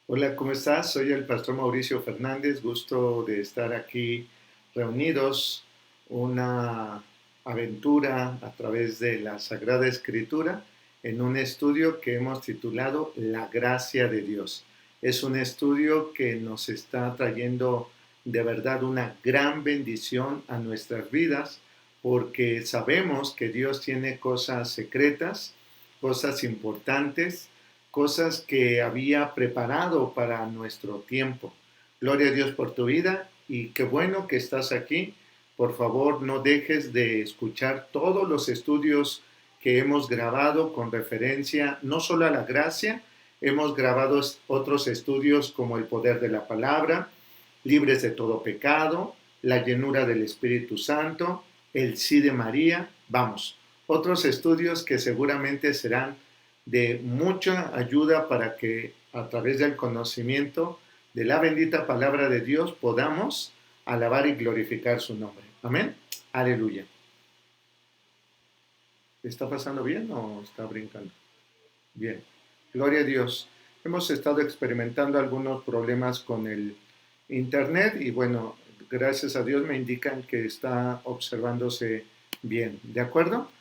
Hola, ¿cómo estás? Soy el pastor Mauricio Fernández. Gusto de estar aquí reunidos. Una aventura a través de la Sagrada Escritura en un estudio que hemos titulado La Gracia de Dios. Es un estudio que nos está trayendo de verdad una gran bendición a nuestras vidas porque sabemos que Dios tiene cosas secretas, cosas importantes, cosas que había preparado para nuestro tiempo. Gloria a Dios por tu vida y qué bueno que estás aquí. Por favor, no dejes de escuchar todos los estudios que hemos grabado con referencia no solo a la gracia, hemos grabado otros estudios como el poder de la palabra, libres de todo pecado, la llenura del Espíritu Santo, el sí de María, vamos, otros estudios que seguramente serán de mucha ayuda para que a través del conocimiento de la bendita palabra de Dios podamos alabar y glorificar su nombre. Amén. Aleluya. ¿Está pasando bien o está brincando? Bien. Gloria a Dios. Hemos estado experimentando algunos problemas con el internet y bueno, gracias a Dios me indican que está observándose bien. ¿De acuerdo?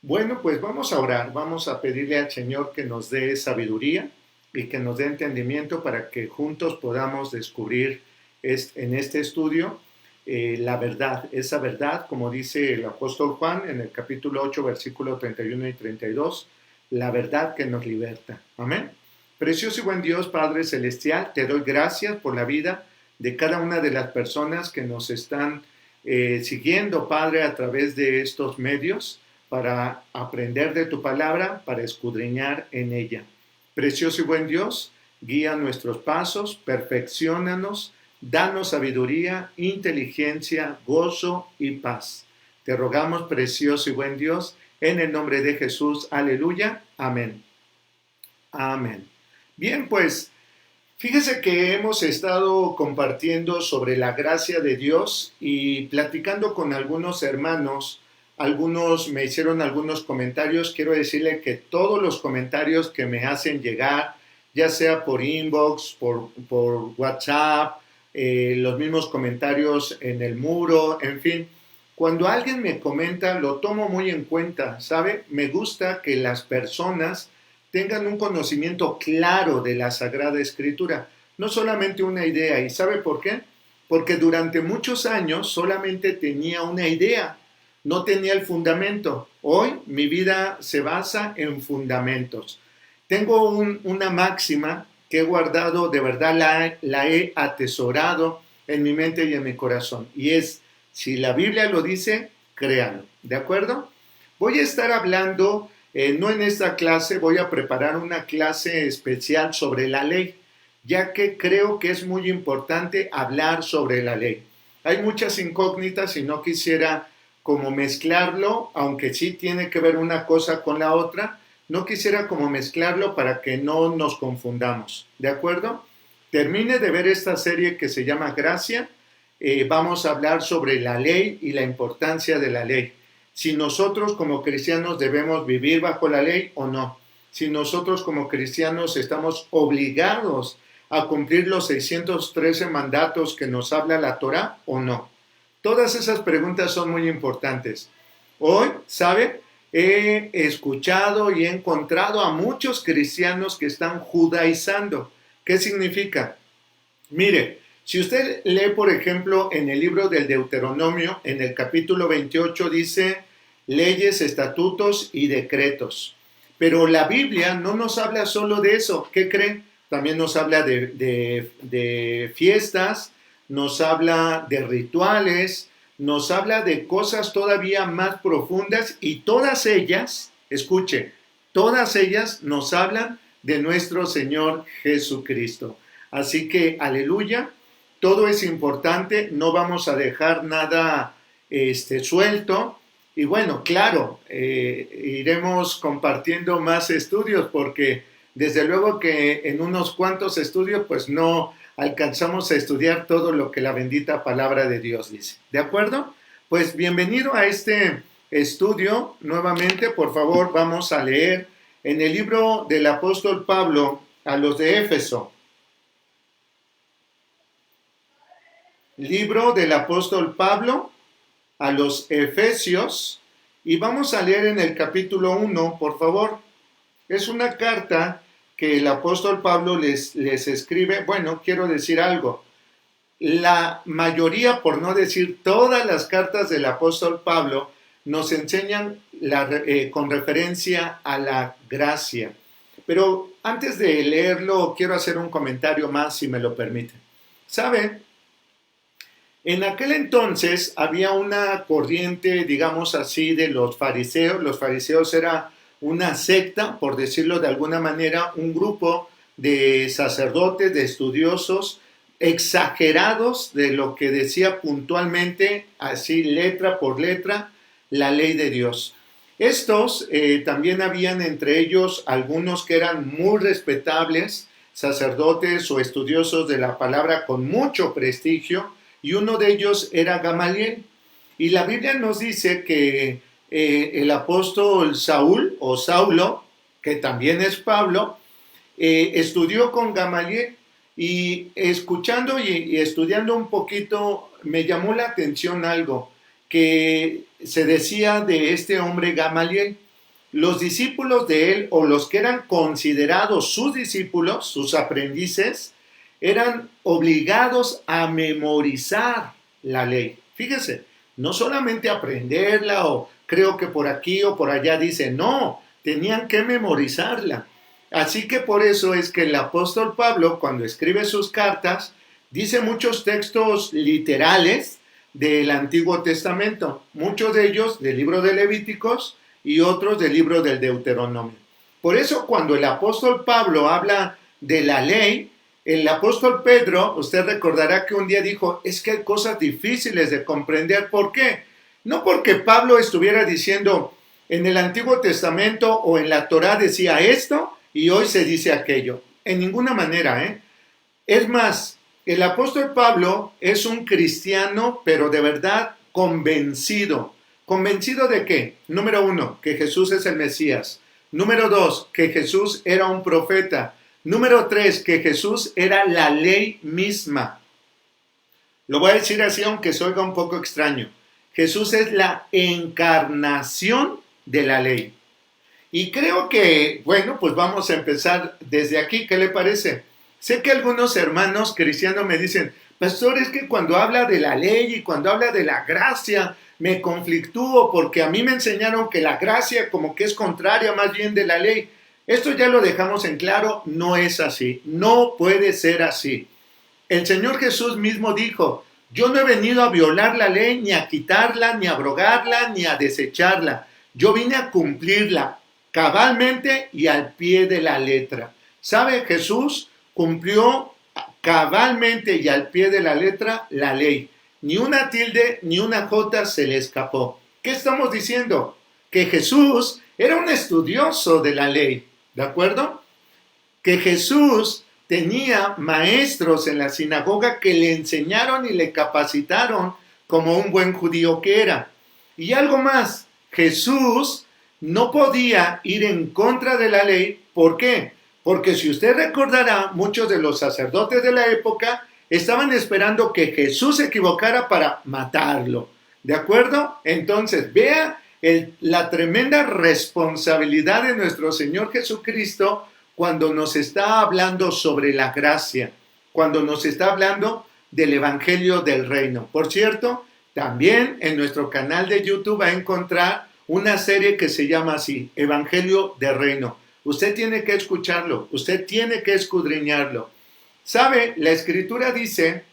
Bueno, pues vamos a orar, vamos a pedirle al Señor que nos dé sabiduría y que nos dé entendimiento para que juntos podamos descubrir en este estudio la verdad, esa verdad, como dice el apóstol Juan en el capítulo 8, versículo 31 y 32, la verdad que nos liberta. Amén. Precioso y buen Dios, Padre Celestial, te doy gracias por la vida de cada una de las personas que nos están siguiendo, Padre, a través de estos medios para aprender de tu palabra, para escudriñar en ella. Precioso y buen Dios, guía nuestros pasos, perfecciónanos, danos sabiduría, inteligencia, gozo y paz. Te rogamos, precioso y buen Dios, en el nombre de Jesús. Aleluya. Amén. Amén. Bien, pues fíjese que hemos estado compartiendo sobre la gracia de Dios y platicando con algunos hermanos. Algunos me hicieron algunos comentarios. Quiero decirle que todos los comentarios que me hacen llegar, ya sea por inbox, por WhatsApp, los mismos comentarios en el muro, en fin, cuando alguien me comenta, lo tomo muy en cuenta, ¿sabe? Me gusta que las personas tengan un conocimiento claro de la Sagrada Escritura, no solamente una idea. ¿Y sabe por qué? Porque durante muchos años solamente tenía una idea, no tenía el fundamento. Hoy mi vida se basa en fundamentos. Tengo una máxima que he guardado, de verdad la he atesorado en mi mente y en mi corazón. Y es, si la Biblia lo dice, créanlo. ¿De acuerdo? Voy a estar hablando, no en esta clase, voy a preparar una clase especial sobre la ley, ya que creo que es muy importante hablar sobre la ley. Hay muchas incógnitas y no quisiera como mezclarlo, aunque sí tiene que ver una cosa con la otra, no quisiera como mezclarlo para que no nos confundamos, ¿de acuerdo? Termine de ver esta serie que se llama Gracia, vamos a hablar sobre la ley y la importancia de la ley. Si nosotros como cristianos debemos vivir bajo la ley o no. Si nosotros como cristianos estamos obligados a cumplir los 613 mandatos que nos habla la Torá o no. Todas esas preguntas son muy importantes. Hoy, ¿sabe? He escuchado y he encontrado a muchos cristianos que están judaizando. ¿Qué significa? Mire, si usted lee, por ejemplo, en el libro del Deuteronomio, en el capítulo 28 dice leyes, estatutos y decretos. Pero la Biblia no nos habla solo de eso. ¿Qué creen? También nos habla de fiestas, nos habla de rituales, nos habla de cosas todavía más profundas y todas ellas, escuche, todas ellas nos hablan de nuestro Señor Jesucristo. Así que, aleluya, todo es importante, no vamos a dejar nada suelto. Y bueno, claro, iremos compartiendo más estudios porque desde luego que en unos cuantos estudios pues no alcanzamos a estudiar todo lo que la bendita palabra de Dios dice. ¿De acuerdo? Pues bienvenido a este estudio. Nuevamente, por favor, vamos a leer en el libro del apóstol Pablo a los de Éfeso. libro del apóstol Pablo a los Efesios, y vamos a leer en el capítulo 1, por favor. Es una carta que el apóstol Pablo les escribe. Bueno, quiero decir algo. La mayoría, por no decir todas las cartas del apóstol Pablo, nos enseñan con referencia a la gracia. Pero antes de leerlo, quiero hacer un comentario más, si me lo permiten. ¿Saben? En aquel entonces había una corriente, digamos así, de los fariseos. Los fariseos era una secta, por decirlo de alguna manera, un grupo de sacerdotes, de estudiosos, exagerados de lo que decía puntualmente, así letra por letra, la ley de Dios. Estos también habían entre ellos algunos que eran muy respetables, sacerdotes o estudiosos de la palabra con mucho prestigio, y uno de ellos era Gamaliel. Y la Biblia nos dice que el apóstol Saúl o Saulo, que también es Pablo, estudió con Gamaliel, y escuchando y estudiando un poquito me llamó la atención algo que se decía de este hombre Gamaliel. Los discípulos de él, o los que eran considerados sus discípulos, sus aprendices, eran obligados a memorizar la ley. Fíjese, no solamente aprenderla o creo que por aquí o por allá dice, no, tenían que memorizarla. Así que por eso es que el apóstol Pablo, cuando escribe sus cartas, dice muchos textos literales del Antiguo Testamento, muchos de ellos del libro de Levíticos y otros del libro del Deuteronomio. Por eso cuando el apóstol Pablo habla de la ley, el apóstol Pedro, usted recordará que un día dijo, es que hay cosas difíciles de comprender. ¿Por qué? No porque Pablo estuviera diciendo, en el Antiguo Testamento o en la Torá decía esto y hoy se dice aquello. En ninguna manera, ¿eh? Es más, el apóstol Pablo es un cristiano, pero de verdad convencido. ¿Convencido de qué? Número 1, que Jesús es el Mesías. Número 2, que Jesús era un profeta. Número 3, que Jesús era la ley misma. Lo voy a decir así, aunque se oiga un poco extraño. Jesús es la encarnación de la ley. Y creo que, bueno, pues vamos a empezar desde aquí. ¿Qué le parece? Sé que algunos hermanos cristianos me dicen, pastor, es que cuando habla de la ley y cuando habla de la gracia, me conflictúo porque a mí me enseñaron que la gracia como que es contraria más bien de la ley. Esto ya lo dejamos en claro, no es así, no puede ser así. El Señor Jesús mismo dijo, yo no he venido a violar la ley, ni a quitarla, ni a abrogarla, ni a desecharla. Yo vine a cumplirla cabalmente y al pie de la letra. ¿Sabe? Jesús cumplió cabalmente y al pie de la letra la ley. Ni una tilde ni una jota se le escapó. ¿Qué estamos diciendo? Que Jesús era un estudioso de la ley, ¿de acuerdo? Que Jesús tenía maestros en la sinagoga que le enseñaron y le capacitaron como un buen judío que era. Y algo más, Jesús no podía ir en contra de la ley. ¿Por qué? Porque si usted recordará, muchos de los sacerdotes de la época estaban esperando que Jesús se equivocara para matarlo. ¿De acuerdo? Entonces, vea la tremenda responsabilidad de nuestro Señor Jesucristo cuando nos está hablando sobre la gracia, cuando nos está hablando del Evangelio del Reino. Por cierto, también en nuestro canal de YouTube va a encontrar una serie que se llama así, Evangelio del Reino. Usted tiene que escucharlo, usted tiene que escudriñarlo. ¿Sabe? La Escritura dice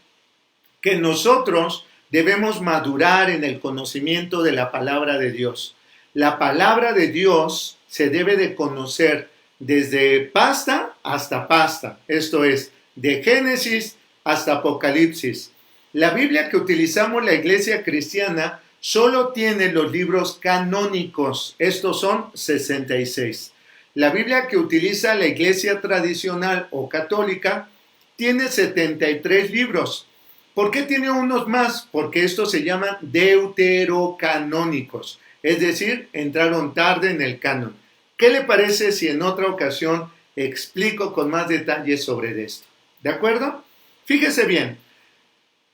que nosotros debemos madurar en el conocimiento de la palabra de Dios. La palabra de Dios se debe de conocer desde pasta hasta pasta, esto es, de Génesis hasta Apocalipsis. La Biblia que utilizamos la iglesia cristiana solo tiene los libros canónicos, estos son 66. La Biblia que utiliza la iglesia tradicional o católica tiene 73 libros. ¿Por qué tiene unos más? Porque estos se llaman deuterocanónicos, es decir, entraron tarde en el canon. ¿Qué le parece si en otra ocasión explico con más detalles sobre esto? ¿De acuerdo? Fíjese bien,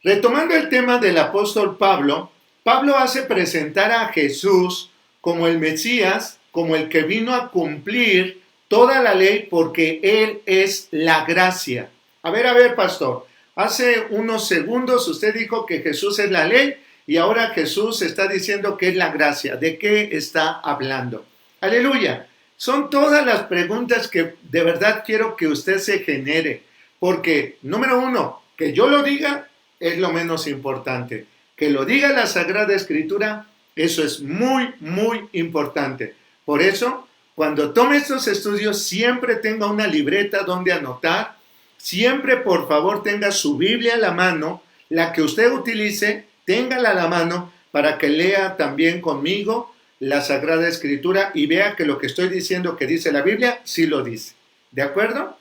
Retomando el tema del apóstol Pablo, Pablo hace presentar a Jesús como el Mesías, como el que vino a cumplir toda la ley porque Él es la gracia. A ver, pastor, hace unos segundos usted dijo que Jesús es la ley y ahora Jesús está diciendo que es la gracia. ¿De qué está hablando? Aleluya. Son todas las preguntas que de verdad quiero que usted se genere, porque número uno, que yo lo diga es lo menos importante. Que lo diga la Sagrada Escritura, eso es muy, muy importante. Por eso, cuando tome estos estudios, siempre tenga una libreta donde anotar. Siempre, por favor, tenga su Biblia a la mano. La que usted utilice, téngala a la mano para que lea también conmigo la Sagrada Escritura y vea que lo que estoy diciendo que dice la Biblia, sí lo dice. ¿De acuerdo?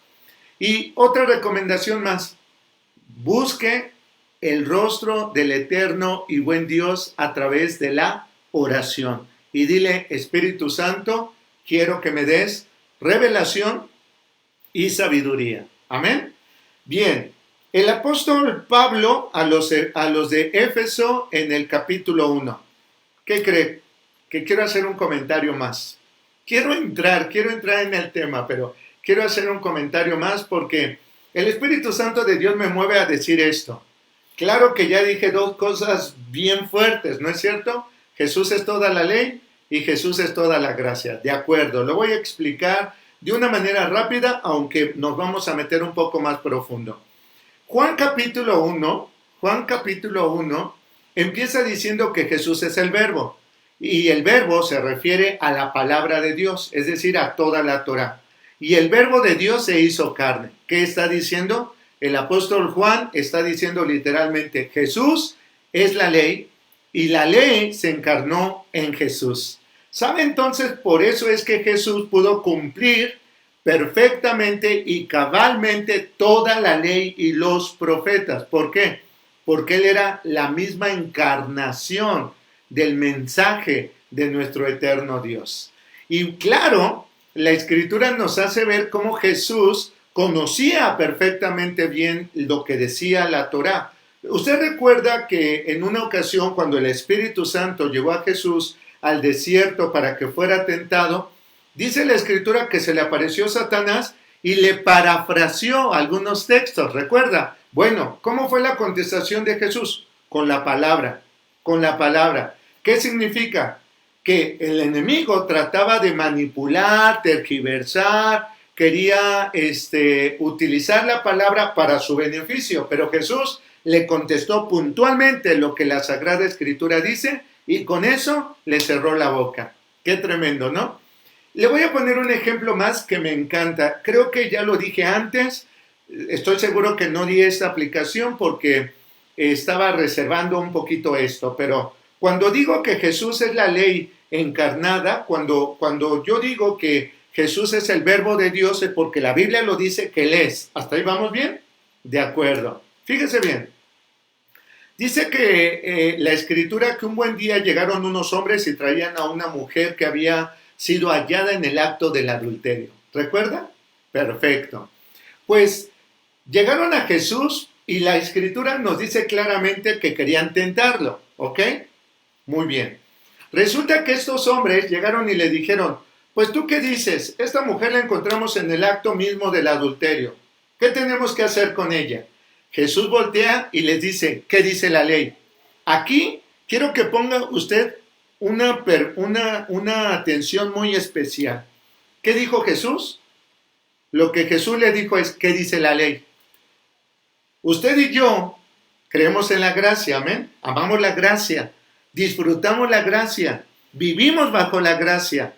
Y otra recomendación más. Busque el rostro del eterno y buen Dios a través de la oración. Y dile, Espíritu Santo, quiero que me des revelación y sabiduría. Amén. Bien, el apóstol Pablo a los de Éfeso en el capítulo 1. ¿Qué cree? Que quiero hacer un comentario más. Quiero entrar en el tema, pero quiero hacer un comentario más porque el Espíritu Santo de Dios me mueve a decir esto. Claro que ya dije dos cosas bien fuertes, ¿no es cierto? Jesús es toda la ley y Jesús es toda la gracia. De acuerdo, lo voy a explicar de una manera rápida, aunque nos vamos a meter un poco más profundo. Juan capítulo 1 empieza diciendo que Jesús es el Verbo. Y el Verbo se refiere a la palabra de Dios, es decir, a toda la Torá. Y el Verbo de Dios se hizo carne. ¿Qué está diciendo? El apóstol Juan está diciendo literalmente, Jesús es la ley y la ley se encarnó en Jesús. ¿Sabe entonces? Por eso es que Jesús pudo cumplir perfectamente y cabalmente toda la ley y los profetas. ¿Por qué? Porque Él era la misma encarnación del mensaje de nuestro eterno Dios. Y claro, la Escritura nos hace ver cómo Jesús conocía perfectamente bien lo que decía la Torá. Usted recuerda que en una ocasión cuando el Espíritu Santo llevó a Jesús al desierto para que fuera tentado, dice la Escritura que se le apareció Satanás y le parafraseó algunos textos. ¿Recuerda? Bueno, ¿cómo fue la contestación de Jesús? Con la palabra. ¿Qué significa? Que el enemigo trataba de manipular, tergiversar, quería utilizar la palabra para su beneficio, pero Jesús le contestó puntualmente lo que la Sagrada Escritura dice y con eso le cerró la boca. Qué tremendo, ¿no? Le voy a poner un ejemplo más que me encanta. Creo que ya lo dije antes, estoy seguro que no di esta aplicación porque estaba reservando un poquito esto, pero cuando digo que Jesús es la ley encarnada, cuando yo digo que Jesús es el Verbo de Dios, es porque la Biblia lo dice que Él es. ¿Hasta ahí vamos bien? De acuerdo. Fíjese bien. Dice que la Escritura que un buen día llegaron unos hombres y traían a una mujer que había sido hallada en el acto del adulterio. ¿Recuerda? Perfecto. Pues llegaron a Jesús y la Escritura nos dice claramente que querían tentarlo. ¿Ok? Muy bien. Resulta que estos hombres llegaron y le dijeron, pues tú qué dices, esta mujer la encontramos en el acto mismo del adulterio. ¿Qué tenemos que hacer con ella? Jesús voltea y les dice, ¿qué dice la ley? Aquí quiero que ponga usted una atención muy especial. ¿Qué dijo Jesús? Lo que Jesús le dijo es, ¿qué dice la ley? Usted y yo creemos en la gracia, amén. Amamos la gracia, disfrutamos la gracia, vivimos bajo la gracia.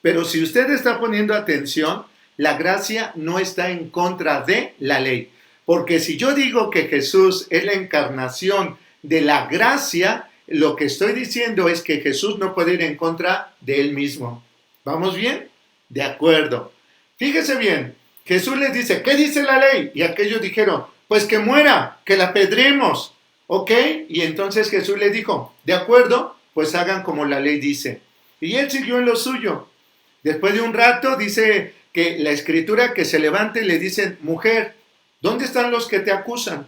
Pero si usted está poniendo atención, la gracia no está en contra de la ley. Porque si yo digo que Jesús es la encarnación de la gracia, lo que estoy diciendo es que Jesús no puede ir en contra de él mismo. ¿Vamos bien? De acuerdo. Fíjese bien, Jesús les dice, ¿qué dice la ley? Y aquellos dijeron, pues que muera, que la apedremos. ¿Ok? Y entonces Jesús les dijo, de acuerdo, pues hagan como la ley dice. Y él siguió en lo suyo. Después de un rato dice que la Escritura que se levanta y le dice, mujer, ¿dónde están los que te acusan?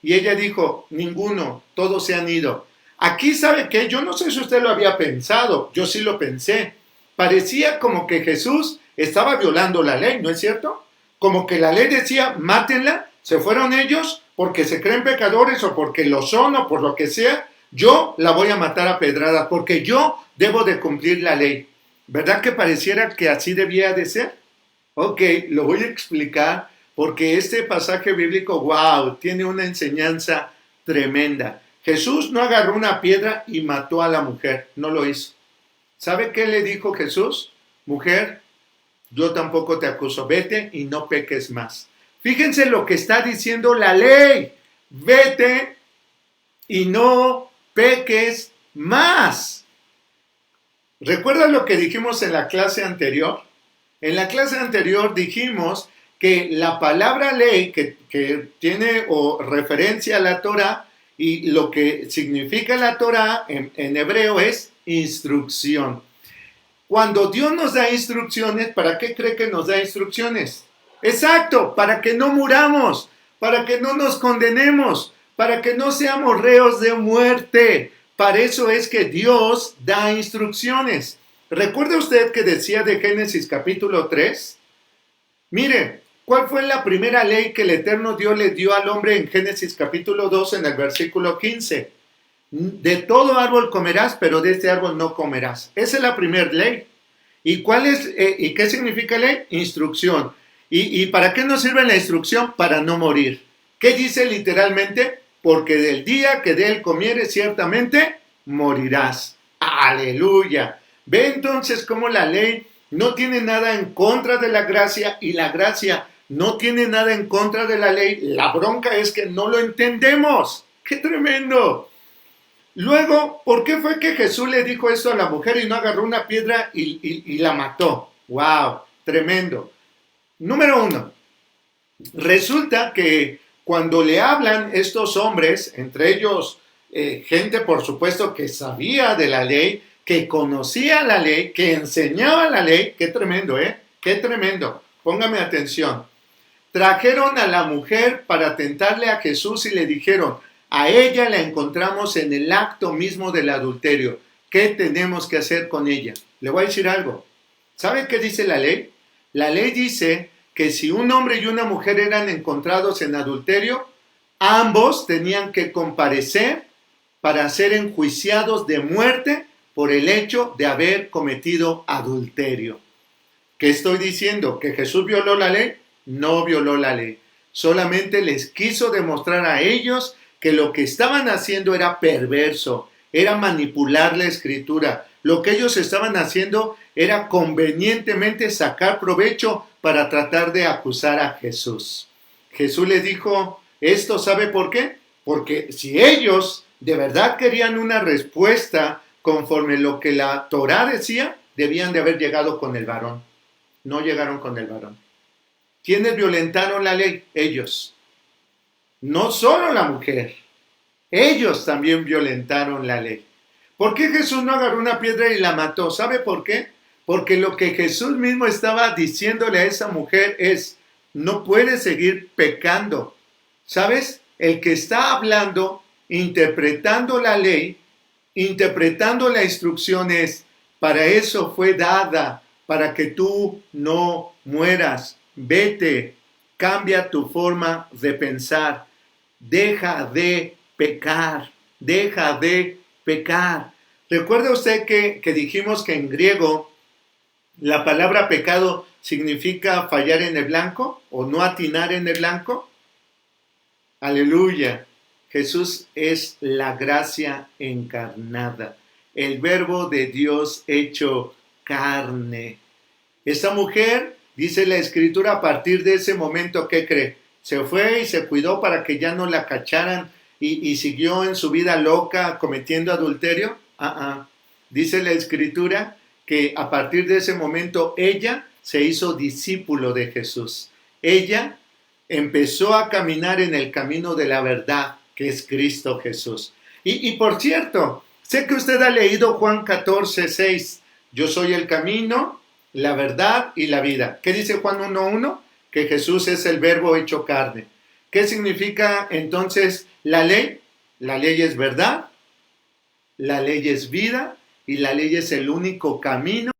Y ella dijo, ninguno, todos se han ido. Aquí, ¿sabe qué? Yo no sé si usted lo había pensado, yo sí lo pensé. Parecía como que Jesús estaba violando la ley, ¿no es cierto? Como que la ley decía, mátenla, se fueron ellos porque se creen pecadores o porque lo son o por lo que sea, yo la voy a matar a pedrada porque yo debo de cumplir la ley. ¿Verdad que pareciera que así debía de ser? Ok, lo voy a explicar porque este pasaje bíblico, wow, tiene una enseñanza tremenda. Jesús no agarró una piedra y mató a la mujer, no lo hizo. ¿Sabe qué le dijo Jesús? Mujer, yo tampoco te acuso, vete y no peques más. Fíjense lo que está diciendo la ley, vete y no peques más. ¿Recuerda lo que dijimos en la clase anterior? En la clase anterior dijimos que la palabra ley que tiene o referencia a la Torah y lo que significa la Torah en hebreo es instrucción. Cuando Dios nos da instrucciones, ¿para qué cree que nos da instrucciones? Exacto, para que no muramos, para que no nos condenemos, para que no seamos reos de muerte. Para eso es que Dios da instrucciones. ¿Recuerda usted que decía de Génesis capítulo 3? Mire, ¿cuál fue la primera ley que el Eterno Dios le dio al hombre en Génesis capítulo 2 en el versículo 15? De todo árbol comerás, pero de este árbol no comerás. Esa es la primera ley. ¿Y cuál es, y qué significa ley? Instrucción. ¿Y para qué nos sirve la instrucción? Para no morir. ¿Qué dice literalmente? Porque del día que de él comieres, ciertamente morirás. ¡Aleluya! Ve entonces cómo la ley no tiene nada en contra de la gracia y la gracia no tiene nada en contra de la ley. La bronca es que no lo entendemos. ¡Qué tremendo! Luego, ¿por qué fue que Jesús le dijo esto a la mujer y no agarró una piedra y la mató? ¡Wow! Tremendo. Número 1. Resulta que cuando le hablan estos hombres, entre ellos gente por supuesto que sabía de la ley, que conocía la ley, que enseñaba la ley, qué tremendo, qué tremendo. Póngame atención. Trajeron a la mujer para tentarle a Jesús y le dijeron, a ella la encontramos en el acto mismo del adulterio. ¿Qué tenemos que hacer con ella? Le voy a decir algo. ¿Sabe qué dice la ley? La ley dice que si un hombre y una mujer eran encontrados en adulterio, ambos tenían que comparecer para ser enjuiciados de muerte por el hecho de haber cometido adulterio. ¿Qué estoy diciendo? ¿Que Jesús violó la ley? No violó la ley. Solamente les quiso demostrar a ellos que lo que estaban haciendo era perverso, era manipular la escritura. Lo que ellos estaban haciendo era convenientemente sacar provecho para tratar de acusar a Jesús. Jesús les dijo, ¿esto sabe por qué? Porque si ellos de verdad querían una respuesta conforme lo que la Torá decía, debían de haber llegado con el varón. No llegaron con el varón. ¿Quiénes violentaron la ley? Ellos. No solo la mujer. Ellos también violentaron la ley. ¿Por qué Jesús no agarró una piedra y la mató? ¿Sabe por qué? Porque lo que Jesús mismo estaba diciéndole a esa mujer es, no puedes seguir pecando. ¿Sabes? El que está hablando, interpretando la ley, interpretando la instrucción es, para eso fue dada, para que tú no mueras. Vete, cambia tu forma de pensar, deja de pecar, deja de pecar. ¿Recuerda usted que dijimos que en griego la palabra pecado significa fallar en el blanco o no atinar en el blanco? Aleluya. Jesús es la gracia encarnada, el verbo de Dios hecho carne. Esta mujer, dice la escritura, a partir de ese momento, ¿qué cree? Se fue y se cuidó para que ya no la cacharan y siguió en su vida loca cometiendo adulterio. Dice la escritura que a partir de ese momento ella se hizo discípulo de Jesús. Ella empezó a caminar en el camino de la verdad, que es Cristo Jesús. Y por cierto, sé que usted ha leído Juan 14:6. Yo soy el camino, la verdad y la vida. ¿Qué dice Juan 1:1? Que Jesús es el verbo hecho carne. ¿Qué significa entonces La ley es verdad, la ley es vida y la ley es el único camino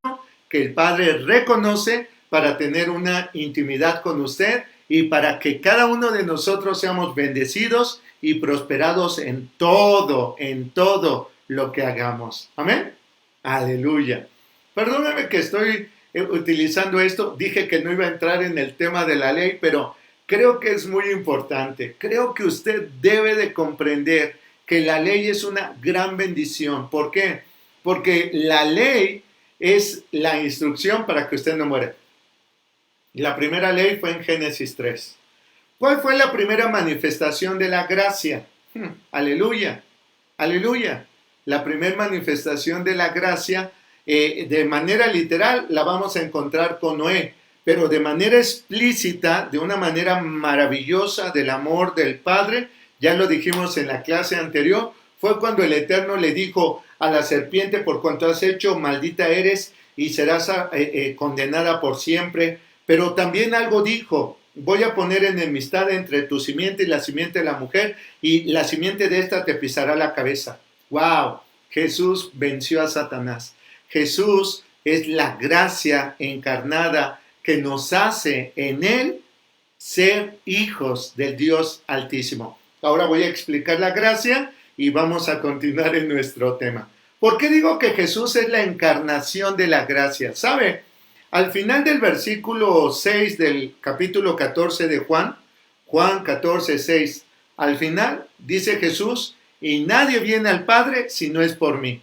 que el Padre reconoce para tener una intimidad con usted y para que cada uno de nosotros seamos bendecidos y prosperados en todo lo que hagamos. Amén. Aleluya. Perdóname que estoy utilizando esto. Dije que no iba a entrar en el tema de la ley, pero creo que es muy importante. Creo que usted debe de comprender que la ley es una gran bendición. ¿Por qué? Porque la ley es la instrucción para que usted no muera. La primera ley fue en Génesis 3. ¿Cuál fue la primera manifestación de la gracia? Aleluya, aleluya. La primera manifestación de la gracia, de manera literal, la vamos a encontrar con Noé, pero de manera explícita, de una manera maravillosa del amor del Padre, ya lo dijimos en la clase anterior, fue cuando el Eterno le dijo a la serpiente: por cuanto has hecho, maldita eres y serás condenada por siempre. Pero también algo dijo: voy a poner enemistad entre tu simiente y la simiente de la mujer, y la simiente de esta te pisará la cabeza. ¡Wow! Jesús venció a Satanás. Jesús es la gracia encarnada que nos hace en Él ser hijos del Dios Altísimo. Ahora voy a explicar la gracia y vamos a continuar en nuestro tema. ¿Por qué digo que Jesús es la encarnación de la gracia? ¿Sabe? Al final del versículo 6 del capítulo 14 de Juan 14, 6, al final dice Jesús: y nadie viene al Padre si no es por mí.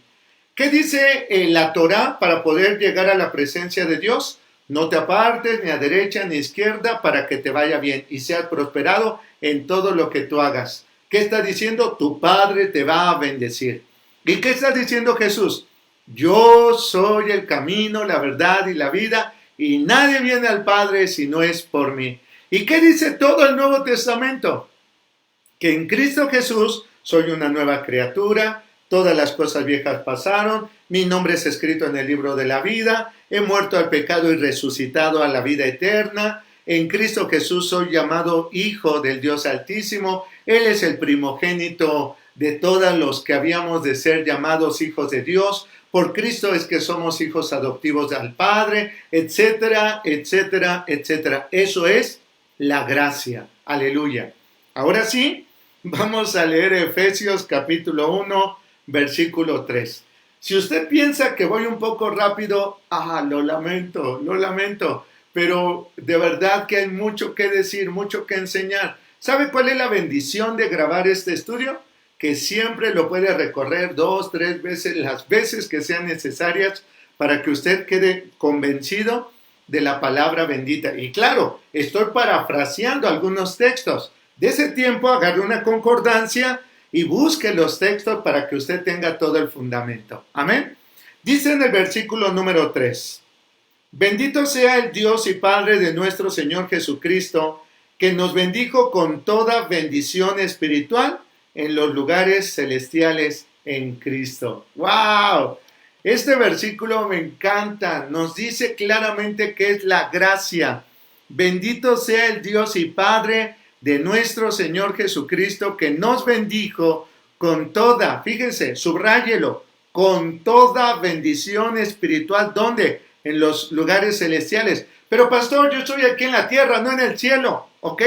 ¿Qué dice la Torá para poder llegar a la presencia de Dios? No te apartes ni a derecha ni a izquierda para que te vaya bien y seas prosperado en todo lo que tú hagas. ¿Qué está diciendo? Tu Padre te va a bendecir. ¿Y qué está diciendo Jesús? Yo soy el camino, la verdad y la vida, y nadie viene al Padre si no es por mí. ¿Y qué dice todo el Nuevo Testamento? Que en Cristo Jesús soy una nueva criatura, todas las cosas viejas pasaron, mi nombre es escrito en el libro de la vida, he muerto al pecado y resucitado a la vida eterna. En Cristo Jesús soy llamado Hijo del Dios Altísimo, Él es el primogénito de todos los que habíamos de ser llamados hijos de Dios. Por Cristo es que somos hijos adoptivos del Padre, etcétera, etcétera, etcétera. Eso es la gracia. Aleluya. Ahora sí, vamos a leer Efesios capítulo 1, versículo 3. Si usted piensa que voy un poco rápido, lo lamento, pero de verdad que hay mucho que decir, mucho que enseñar. ¿Sabe cuál es la bendición de grabar este estudio? Que siempre lo puede recorrer 2, 3 veces, las veces que sean necesarias para que usted quede convencido de la palabra bendita. Y claro, estoy parafraseando algunos textos. De ese tiempo agarre una concordancia y busque los textos para que usted tenga todo el fundamento. Amén. Dice en el versículo número 3: bendito sea el Dios y Padre de nuestro Señor Jesucristo, que nos bendijo con toda bendición espiritual en los lugares celestiales en Cristo. ¡Wow! Este versículo me encanta. Nos dice claramente que es la gracia. Bendito sea el Dios y Padre de nuestro Señor Jesucristo, que nos bendijo con toda, fíjense, subráyelo, con toda bendición espiritual. ¿Dónde? En los lugares celestiales. Pero pastor, yo estoy aquí en la tierra, no en el cielo. Ok.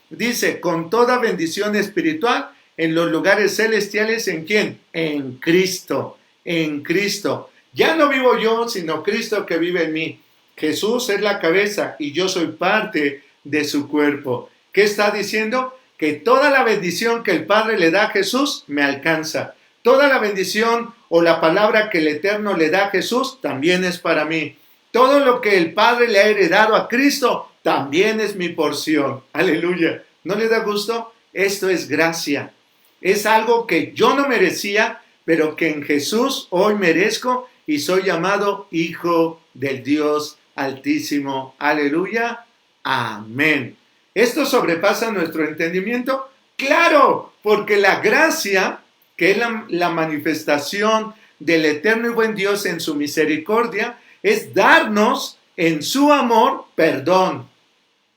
Dice, con toda bendición espiritual en los lugares celestiales. ¿En quién? En Cristo. En Cristo. Ya no vivo yo, sino Cristo que vive en mí. Jesús es la cabeza y yo soy parte de su cuerpo. ¿Qué está diciendo? Que toda la bendición que el Padre le da a Jesús me alcanza. Toda la bendición o la palabra que el Eterno le da a Jesús también es para mí. Todo lo que el Padre le ha heredado a Cristo también es mi porción. Aleluya. ¿No le da gusto? Esto es gracia. Es algo que yo no merecía, pero que en Jesús hoy merezco y soy llamado hijo del Dios Altísimo. Aleluya. Amén. ¿Esto sobrepasa nuestro entendimiento? ¡Claro! Porque la gracia, que es la manifestación del eterno y buen Dios en su misericordia, es darnos en su amor perdón,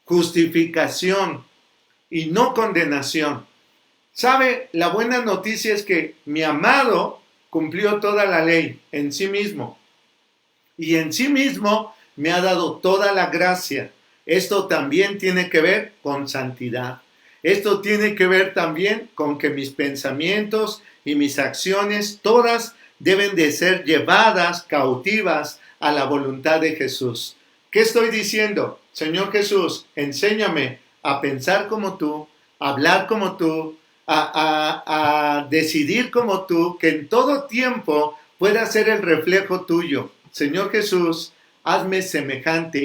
justificación y no condenación. ¿Sabe? La buena noticia es que mi amado cumplió toda la ley en sí mismo. Y en sí mismo me ha dado toda la gracia. Esto también tiene que ver con santidad. Esto tiene que ver también con que mis pensamientos y mis acciones todas deben de ser llevadas cautivas a la voluntad de Jesús. ¿Qué estoy diciendo? Señor Jesús, enséñame a pensar como tú, a hablar como tú, a decidir como tú, que en todo tiempo pueda ser el reflejo tuyo. Señor Jesús, hazme semejante,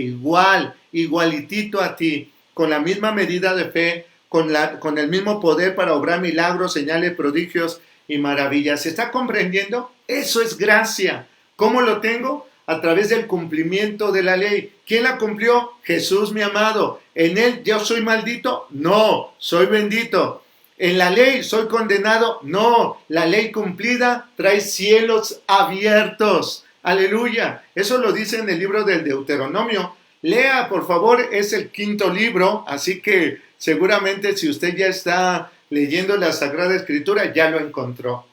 igualitito a ti, con la misma medida de fe, con el mismo poder para obrar milagros, señales, prodigios y maravillas. ¿Se está comprendiendo? Eso es gracia. ¿Cómo lo tengo? A través del cumplimiento de la ley. ¿Quién la cumplió? Jesús, mi amado. ¿En él yo soy maldito? No, soy bendito. ¿En la ley soy condenado? No, la ley cumplida trae cielos abiertos. Aleluya. Eso lo dice en el libro del Deuteronomio. Lea, por favor, es el 5º libro, así que seguramente si usted ya está leyendo la Sagrada Escritura, ya lo encontró.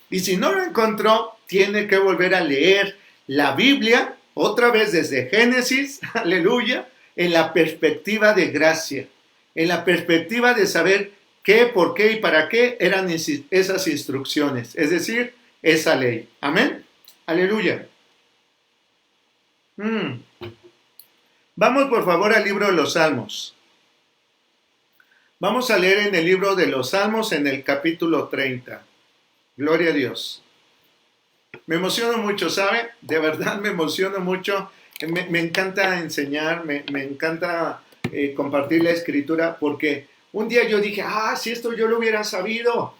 Y si no lo encontró, tiene que volver a leer la Biblia, otra vez desde Génesis, aleluya, en la perspectiva de gracia, en la perspectiva de saber qué, por qué y para qué eran esas instrucciones, es decir, esa ley. Amén. Aleluya. Vamos por favor al libro de los Salmos. Vamos a leer en el libro de los Salmos en el capítulo 30. Gloria a Dios. Me emociono mucho, ¿sabe? De verdad me emociono mucho. Me encanta enseñar, me encanta compartir la escritura, porque un día yo dije, si esto yo lo hubiera sabido.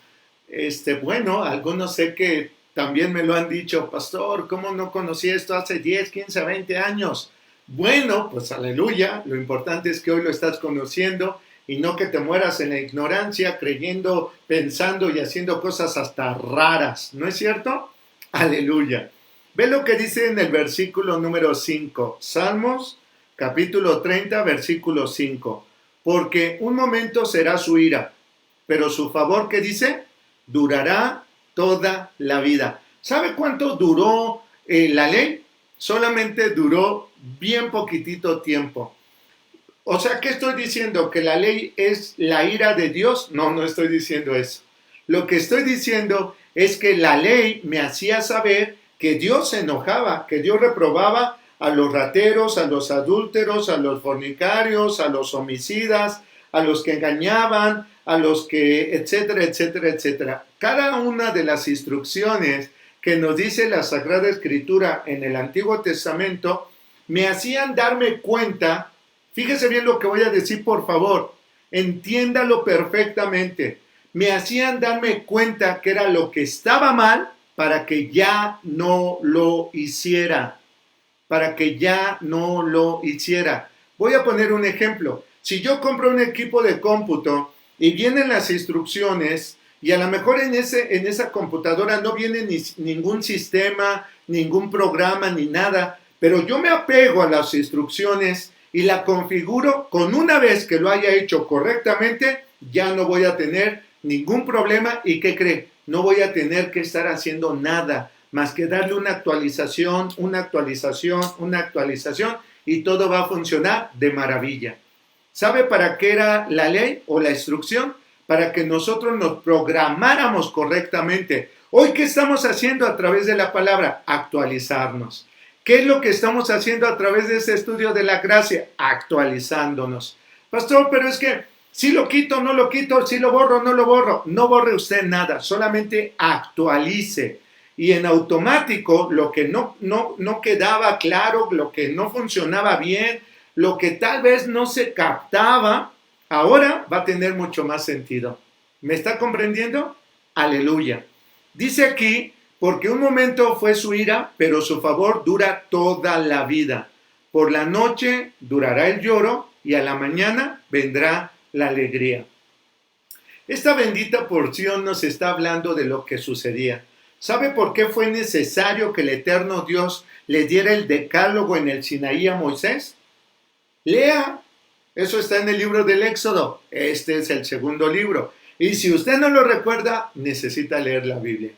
Bueno, algunos sé que también me lo han dicho, pastor, ¿cómo no conocí esto hace 10, 15, 20 años? Bueno, pues aleluya, lo importante es que hoy lo estás conociendo y no que te mueras en la ignorancia, creyendo, pensando y haciendo cosas hasta raras, ¿no es cierto? Aleluya. Ve lo que dice en el versículo número 5, Salmos, capítulo 30, versículo 5. Porque un momento será su ira, pero su favor, ¿qué dice? Durará toda la vida. ¿Sabe cuánto duró la ley? Solamente duró bien poquitito tiempo. O sea, ¿qué estoy diciendo? ¿Que la ley es la ira de Dios? No, no estoy diciendo eso. Lo que estoy diciendo es que la ley me hacía saber que Dios se enojaba, que Dios reprobaba a los rateros, a los adúlteros, a los fornicarios, a los homicidas, a los que engañaban, a los que, etcétera, etcétera, etcétera. Cada una de las instrucciones que nos dice la Sagrada Escritura en el Antiguo Testamento me hacían darme cuenta. Fíjese bien lo que voy a decir, por favor. Entiéndalo perfectamente. Me hacían darme cuenta que era lo que estaba mal para que ya no lo hiciera. Voy a poner un ejemplo. Si yo compro un equipo de cómputo y vienen las instrucciones y a lo mejor en esa computadora no viene ningún sistema, ningún programa, ni nada, pero yo me apego a las instrucciones y la configuro, con una vez que lo haya hecho correctamente, ya no voy a tener ningún problema. ¿Y qué cree? No voy a tener que estar haciendo nada más que darle una actualización, y todo va a funcionar de maravilla. ¿Sabe para qué era la ley o la instrucción? Para que nosotros nos programáramos correctamente. Hoy, ¿qué estamos haciendo a través de la palabra? Actualizarnos. ¿Qué es lo que estamos haciendo a través de este estudio de la gracia? Actualizándonos. Pastor, pero es que si lo quito, no lo quito, si lo borro, no lo borro. No borre usted nada, solamente actualice. Y en automático, lo que no quedaba claro, lo que no funcionaba bien, lo que tal vez no se captaba, ahora va a tener mucho más sentido. ¿Me está comprendiendo? Aleluya. Dice aquí, porque un momento fue su ira, pero su favor dura toda la vida. Por la noche durará el lloro y a la mañana vendrá la alegría. Esta bendita porción nos está hablando de lo que sucedía. ¿Sabe por qué fue necesario que el eterno Dios le diera el decálogo en el Sinaí a Moisés? Lea, eso está en el libro del Éxodo. Este es el segundo libro. Y si usted no lo recuerda, necesita leer la Biblia.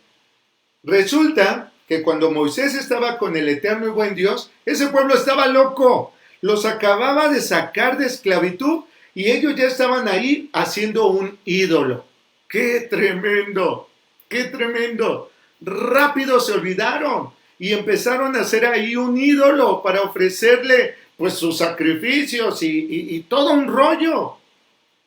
Resulta que cuando Moisés estaba con el eterno y buen Dios, ese pueblo estaba loco. Los acababa de sacar de esclavitud y ellos ya estaban ahí haciendo un ídolo. ¡Qué tremendo! ¡Qué tremendo! Rápido se olvidaron y empezaron a hacer ahí un ídolo para ofrecerle pues sus sacrificios y todo un rollo.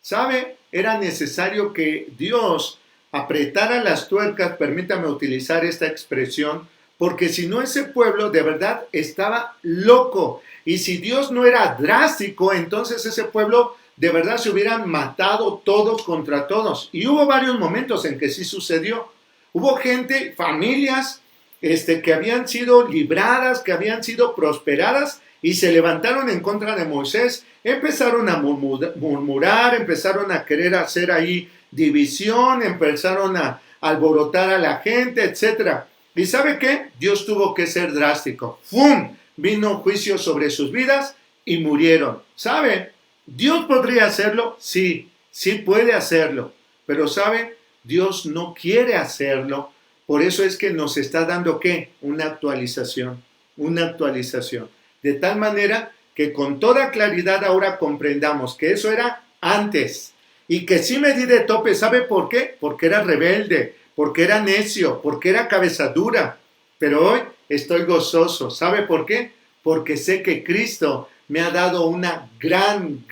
¿Sabe? Era necesario que Dios apretara las tuercas, permítame utilizar esta expresión, porque si no ese pueblo de verdad estaba loco. Y si Dios no era drástico, entonces ese pueblo de verdad se hubieran matado todos contra todos. Y hubo varios momentos en que sí sucedió. Hubo gente, familias, que habían sido libradas, que habían sido prosperadas y se levantaron en contra de Moisés. Empezaron a murmurar, empezaron a querer hacer ahí división, empezaron a alborotar a la gente, etc. ¿Y sabe qué? Dios tuvo que ser drástico. ¡Fum! Vino juicio sobre sus vidas y murieron. ¿Sabe? ¿Dios podría hacerlo? Sí, sí puede hacerlo. Pero ¿sabe? Dios no quiere hacerlo. Por eso es que nos está dando ¿qué? Una actualización. Una actualización. De tal manera que con toda claridad ahora comprendamos que eso era antes. Y que sí me di de tope. ¿Sabe por qué? Porque era rebelde, porque era necio, porque era cabeza dura. Pero hoy estoy gozoso. ¿Sabe por qué? Porque sé que Cristo me ha dado una gran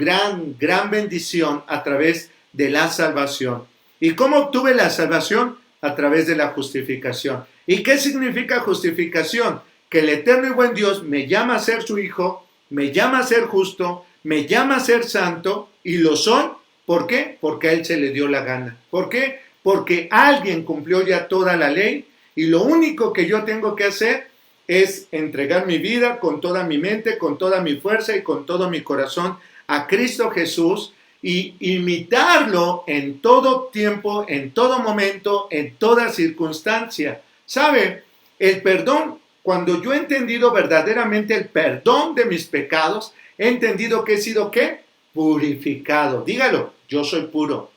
bendición a través de la salvación. ¿Y cómo obtuve la salvación? A través de la justificación. ¿Y qué significa justificación? Que el eterno y buen Dios me llama a ser su hijo, me llama a ser justo, me llama a ser santo, y lo soy. ¿Por qué? Porque a él se le dio la gana. ¿Por qué? Porque alguien cumplió ya toda la ley, y lo único que yo tengo que hacer es entregar mi vida con toda mi mente, con toda mi fuerza y con todo mi corazón a Cristo Jesús y imitarlo en todo tiempo, en todo momento, en toda circunstancia. ¿Sabe? El perdón, cuando yo he entendido verdaderamente el perdón de mis pecados, he entendido que he sido ¿qué? Purificado. Dígalo, yo soy puro,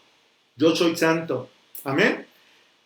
yo soy santo. Amén.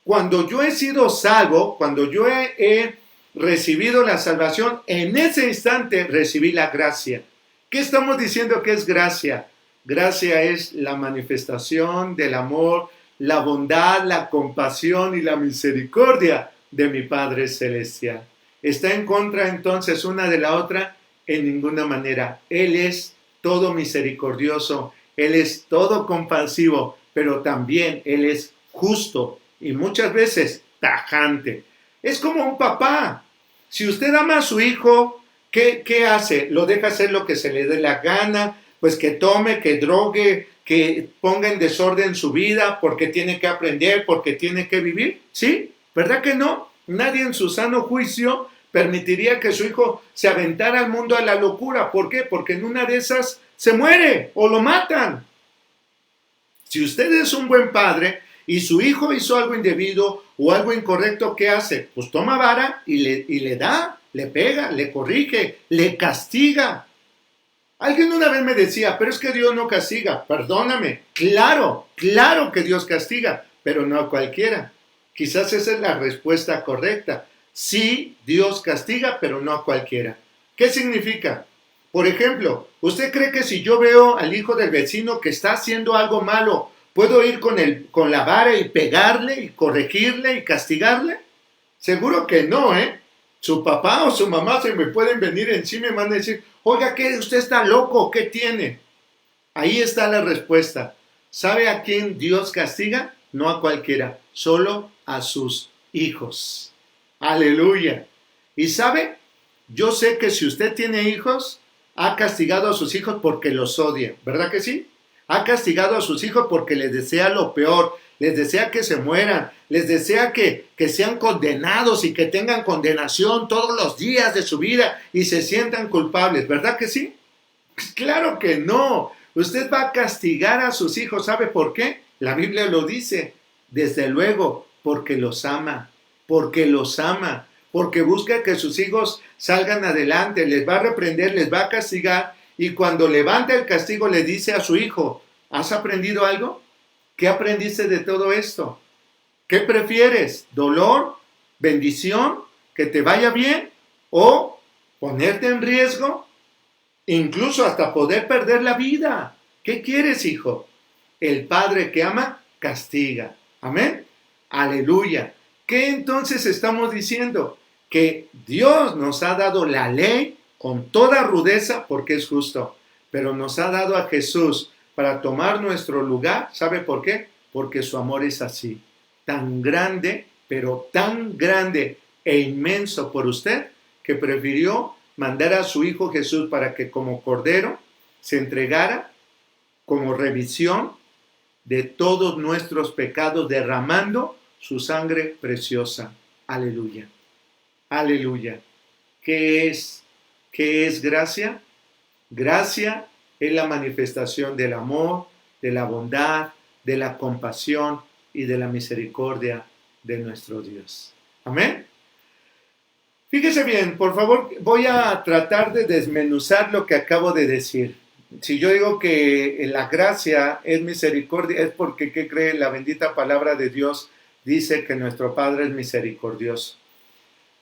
Cuando yo he sido salvo, cuando yo he recibido la salvación, en ese instante recibí la gracia. ¿Qué estamos diciendo que es gracia? Gracia es la manifestación del amor, la bondad, la compasión y la misericordia de mi Padre Celestial. ¿Está en contra entonces una de la otra? En ninguna manera. Él es todo misericordioso, Él es todo compasivo, pero también Él es justo y muchas veces tajante. Es como un papá. Si usted ama a su hijo, ¿qué hace? ¿Lo deja hacer lo que se le dé la gana? Pues que tome, que drogue, que ponga en desorden su vida porque tiene que aprender, porque tiene que vivir. ¿Sí? ¿Verdad que no? Nadie en su sano juicio permitiría que su hijo se aventara al mundo a la locura. ¿Por qué? Porque en una de esas se muere o lo matan. Si usted es un buen padre y su hijo hizo algo indebido o algo incorrecto, ¿qué hace? Pues toma vara y le da, le pega, le corrige, le castiga. Alguien una vez me decía, pero es que Dios no castiga. Perdóname, claro que Dios castiga, pero no a cualquiera. Quizás esa es la respuesta correcta. Sí, Dios castiga, pero no a cualquiera. ¿Qué significa? Por ejemplo, ¿usted cree que si yo veo al hijo del vecino que está haciendo algo malo, puedo ir con la vara y pegarle y corregirle y castigarle? Seguro que no, ¿eh? Su papá o su mamá se me pueden venir encima y me van a decir, oiga, ¿qué? ¿Usted está loco? ¿Qué tiene? Ahí está la respuesta. ¿Sabe a quién Dios castiga? No a cualquiera, solo a sus hijos. ¡Aleluya! ¿Y sabe? Yo sé que si usted tiene hijos, ha castigado a sus hijos porque los odia, ¿verdad que sí? Ha castigado a sus hijos porque les desea lo peor, les desea que se mueran, les desea que sean condenados y que tengan condenación todos los días de su vida y se sientan culpables, ¿verdad que sí? Claro que no. Usted va a castigar a sus hijos, ¿sabe por qué? La Biblia lo dice, desde luego, porque los ama, porque busca que sus hijos salgan adelante, les va a reprender, les va a castigar, y cuando levanta el castigo le dice a su hijo, ¿has aprendido algo? ¿Qué aprendiste de todo esto? ¿Qué prefieres? ¿Dolor? ¿Bendición? ¿Que te vaya bien? ¿O ponerte en riesgo? Incluso hasta poder perder la vida. ¿Qué quieres, hijo? El Padre que ama, castiga. Amén. Aleluya. ¿Qué entonces estamos diciendo? Que Dios nos ha dado la ley con toda rudeza porque es justo, pero nos ha dado a Jesús para tomar nuestro lugar. ¿Sabe por qué? Porque su amor es así, tan grande, pero tan grande e inmenso por usted, que prefirió mandar a su Hijo Jesús para que como Cordero se entregara como remisión de todos nuestros pecados, derramando su sangre preciosa. Aleluya. Aleluya. ¿Qué es? ¿Qué es gracia? Gracia es la manifestación del amor, de la bondad, de la compasión y de la misericordia de nuestro Dios. Amén. Fíjese bien, por favor, voy a tratar de desmenuzar lo que acabo de decir. Si yo digo que la gracia es misericordia, es porque, ¿qué cree? La bendita palabra de Dios dice que nuestro Padre es misericordioso.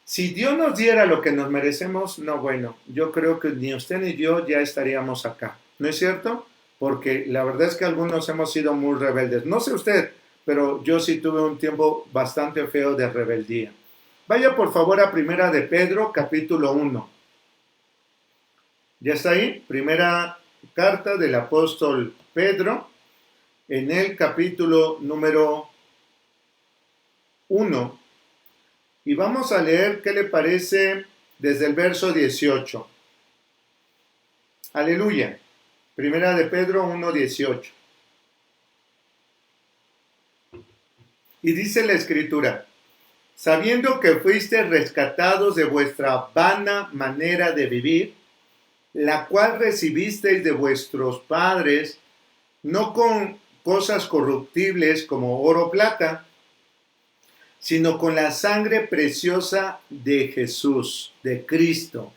Si Dios nos diera lo que nos merecemos, no, bueno, yo creo que ni usted ni yo ya estaríamos acá. ¿No es cierto? Porque la verdad es que algunos hemos sido muy rebeldes. No sé usted, pero yo sí tuve un tiempo bastante feo de rebeldía. Vaya por favor a Primera de Pedro, capítulo 1. ¿Ya está ahí? Primera carta del apóstol Pedro, en el capítulo número 1. Y vamos a leer qué le parece desde el verso 18. Aleluya. Primera de Pedro 1:18. Y dice la Escritura: sabiendo que fuisteis rescatados de vuestra vana manera de vivir, la cual recibisteis de vuestros padres, no con cosas corruptibles como oro o plata, sino con la sangre preciosa de Jesús, de Cristo,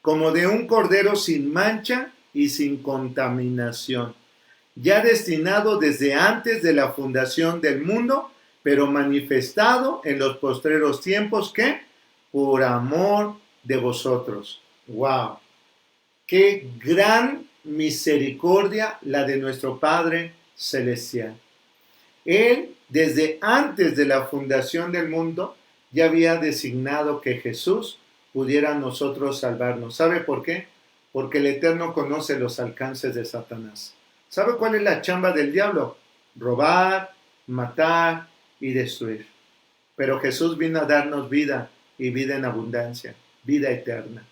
como de un cordero sin mancha y sin contaminación, ya destinado desde antes de la fundación del mundo, pero manifestado en los postreros tiempos, que por amor de vosotros. ¡Wow! ¡Qué gran misericordia la de nuestro Padre Celestial! Él, desde antes de la fundación del mundo, ya había designado que Jesús pudiera a nosotros salvarnos. ¿Sabe por qué? Porque el Eterno conoce los alcances de Satanás. ¿Sabe cuál es la chamba del diablo? Robar, matar y destruir. Pero Jesús vino a darnos vida y vida en abundancia, vida eterna.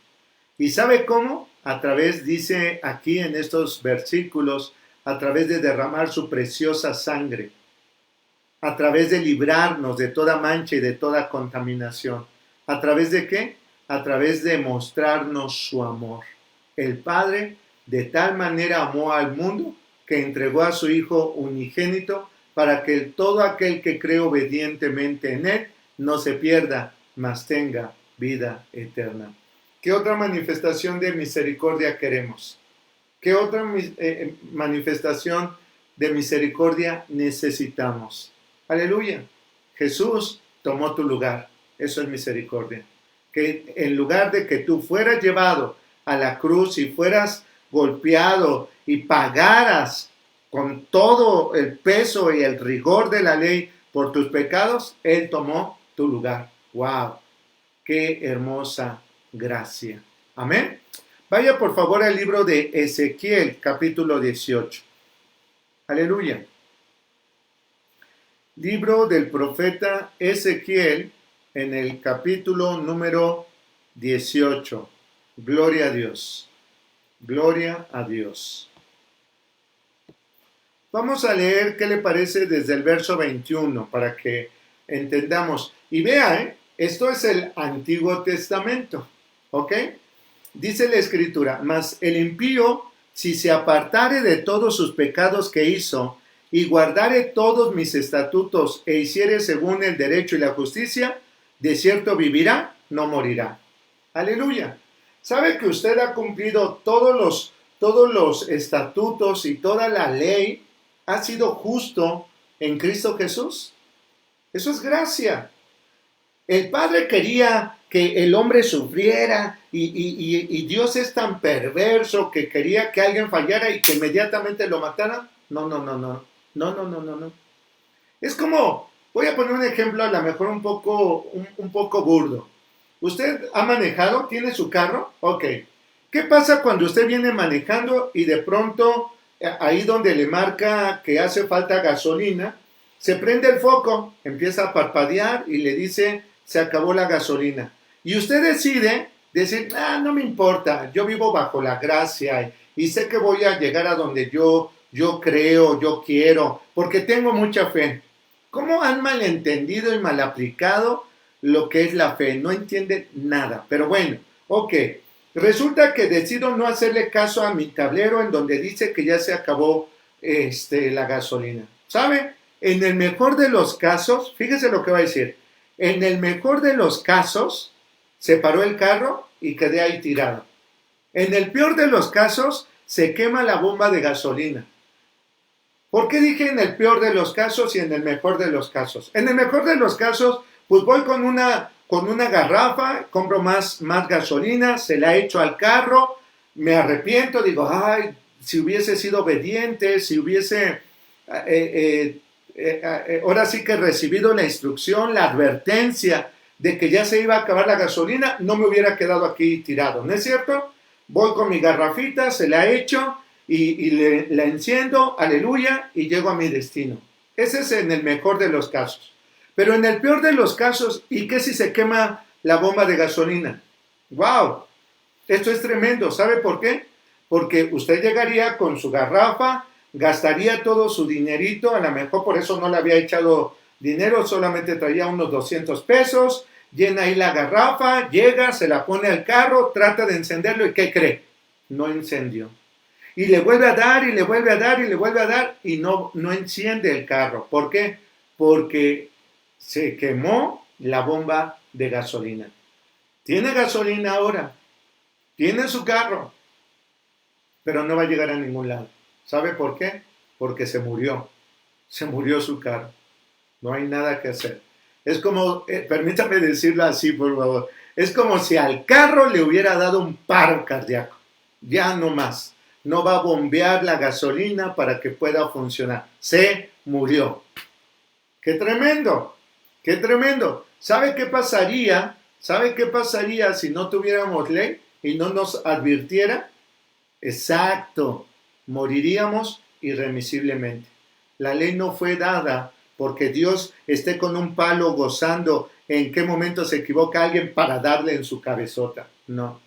¿Y sabe cómo? A través, dice aquí en estos versículos, a través de derramar su preciosa sangre, a través de librarnos de toda mancha y de toda contaminación. ¿A través de qué? A través de mostrarnos su amor. El Padre de tal manera amó al mundo que entregó a su Hijo unigénito para que todo aquel que cree obedientemente en Él no se pierda, mas tenga vida eterna. ¿Qué otra manifestación de misericordia queremos? ¿Qué otra manifestación de misericordia necesitamos? Aleluya. Jesús tomó tu lugar. Eso es misericordia. Que en lugar de que tú fueras llevado a la cruz y fueras golpeado y pagaras con todo el peso y el rigor de la ley por tus pecados, Él tomó tu lugar. ¡Wow! ¡Qué hermosa gracia! Amén. Vaya por favor al libro de Ezequiel, capítulo 18. Aleluya. Libro del profeta Ezequiel, en el capítulo número 18. Gloria a Dios. Gloria a Dios. Vamos a leer qué le parece desde el verso 21 para que entendamos. Y vea, esto es el Antiguo Testamento. ¿Ok? Dice la Escritura: mas el impío, si se apartare de todos sus pecados que hizo, y guardare todos mis estatutos, e hiciere según el derecho y la justicia, de cierto vivirá, no morirá. Aleluya. ¿Sabe que usted ha cumplido todos los estatutos y toda la ley? Ha sido justo en Cristo Jesús. Eso es gracia. El Padre quería que el hombre sufriera y Dios es tan perverso que quería que alguien fallara y que inmediatamente lo matara. No, no, no, no. No, no, no, no, no. Es como, voy a poner un ejemplo a lo mejor un poco burdo. ¿Usted ha manejado? ¿Tiene su carro? Ok. ¿Qué pasa cuando usted viene manejando y de pronto ahí donde le marca que hace falta gasolina, se prende el foco, empieza a parpadear y le dice, se acabó la gasolina? Y usted decide decir, no me importa, yo vivo bajo la gracia y sé que voy a llegar a donde yo creo, yo quiero, porque tengo mucha fe. ¿Cómo han malentendido y mal aplicado lo que es la fe? No entienden nada. Pero bueno, ok. Resulta que decido no hacerle caso a mi tablero en donde dice que ya se acabó la gasolina. ¿Sabe? En el mejor de los casos, fíjese lo que va a decir. En el mejor de los casos, se paró el carro y quedé ahí tirado. En el peor de los casos, se quema la bomba de gasolina. ¿Por qué dije en el peor de los casos y en el mejor de los casos? En el mejor de los casos, pues voy con una garrafa, compro más gasolina, se la echo al carro, me arrepiento, digo, ay, si hubiese sido obediente, si hubiese, ahora sí que recibido la instrucción, la advertencia de que ya se iba a acabar la gasolina, no me hubiera quedado aquí tirado, ¿no es cierto? Voy con mi garrafita, se la echo y la enciendo, aleluya, y llego a mi destino. Ese es en el mejor de los casos. Pero en el peor de los casos, ¿y qué si se quema la bomba de gasolina? ¡Wow! Esto es tremendo. ¿Sabe por qué? Porque usted llegaría con su garrafa, gastaría todo su dinerito, a lo mejor por eso no le había echado dinero, solamente traía unos 200 pesos, llena ahí la garrafa, llega, se la pone al carro, trata de encenderlo y ¿qué cree? No encendió. Y le vuelve a dar, y le vuelve a dar, y le vuelve a dar, y no enciende el carro. ¿Por qué? Porque se quemó la bomba de gasolina. Tiene gasolina ahora, tiene su carro, pero no va a llegar a ningún lado. ¿Sabe por qué? Porque se murió su carro. No hay nada que hacer. Es como, permítame decirlo así, por favor, es como si al carro le hubiera dado un paro cardíaco. Ya no más. No va a bombear la gasolina para que pueda funcionar. Se murió. ¡Qué tremendo! ¡Qué tremendo! ¿Sabe qué pasaría? ¿Sabe qué pasaría si no tuviéramos ley y no nos advirtiera? Exacto. Moriríamos irremisiblemente. La ley no fue dada porque Dios esté con un palo gozando en qué momento se equivoca alguien para darle en su cabezota. No.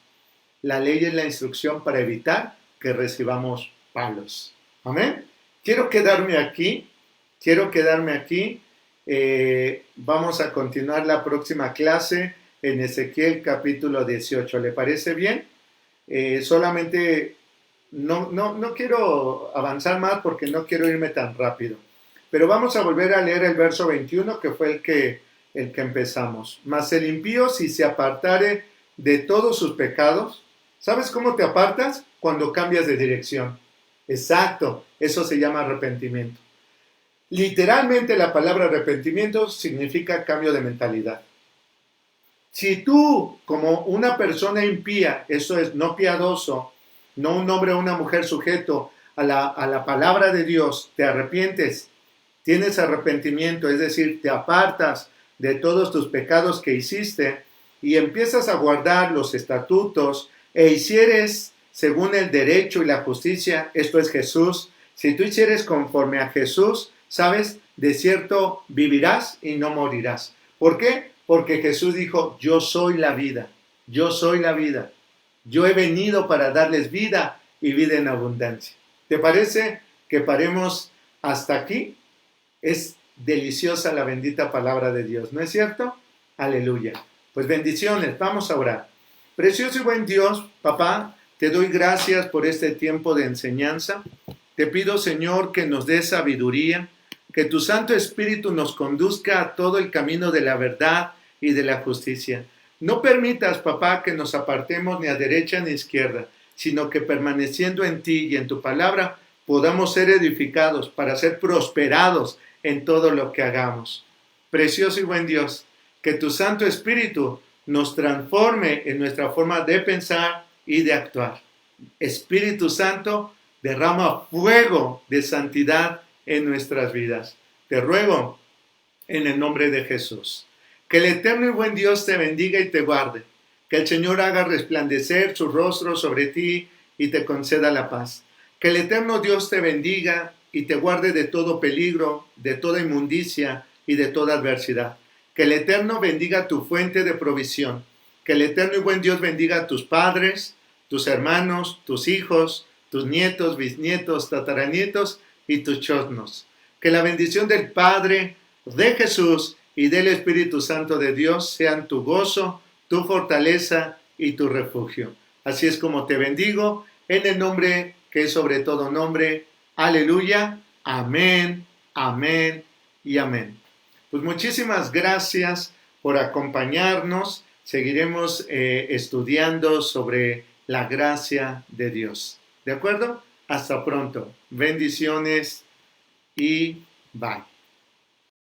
La ley es la instrucción para evitar que recibamos palos. Amén. Quiero quedarme aquí. Vamos a continuar la próxima clase en Ezequiel capítulo 18. ¿Le parece bien? Solamente no quiero avanzar más porque no quiero irme tan rápido. Pero vamos a volver a leer el verso 21 que fue el que empezamos. Mas el impío, si se apartare de todos sus pecados. ¿Sabes cómo te apartas? Cuando cambias de dirección. Exacto, eso se llama arrepentimiento. Literalmente la palabra arrepentimiento significa cambio de mentalidad. Si tú, como una persona impía, eso es no piadoso, no un hombre o una mujer sujeto a la palabra de Dios, te arrepientes, tienes arrepentimiento, es decir, te apartas de todos tus pecados que hiciste y empiezas a guardar los estatutos e hicieres según el derecho y la justicia, esto es Jesús. Si tú hicieres conforme a Jesús, ¿sabes? De cierto vivirás y no morirás. ¿Por qué? Porque Jesús dijo, yo soy la vida, yo soy la vida. Yo he venido para darles vida y vida en abundancia. ¿Te parece que paremos hasta aquí? Es deliciosa la bendita palabra de Dios, ¿no es cierto? Aleluya. Pues bendiciones, vamos a orar. Precioso y buen Dios, papá, te doy gracias por este tiempo de enseñanza. Te pido, Señor, que nos des sabiduría, que tu Santo Espíritu nos conduzca a todo el camino de la verdad y de la justicia. No permitas, papá, que nos apartemos ni a derecha ni a izquierda, sino que permaneciendo en ti y en tu palabra, podamos ser edificados para ser prosperados en todo lo que hagamos. Precioso y buen Dios, que tu Santo Espíritu nos transforme en nuestra forma de pensar y de actuar. Espíritu Santo, derrama fuego de santidad en nuestras vidas. Te ruego en el nombre de Jesús. Que el eterno y buen Dios te bendiga y te guarde. Que el Señor haga resplandecer su rostro sobre ti y te conceda la paz. Que el eterno Dios te bendiga y te guarde de todo peligro, de toda inmundicia y de toda adversidad. Que el eterno bendiga tu fuente de provisión. Que el eterno y buen Dios bendiga a tus padres, tus hermanos, tus hijos, tus nietos, bisnietos, tataranietos y tus chosnos. Que la bendición del Padre, de Jesús y del Espíritu Santo de Dios sean tu gozo, tu fortaleza y tu refugio. Así es como te bendigo en el nombre que es sobre todo nombre. Aleluya. Amén, amén y amén. Pues muchísimas gracias por acompañarnos. Seguiremos estudiando sobre la gracia de Dios. ¿De acuerdo? Hasta pronto. Bendiciones y bye.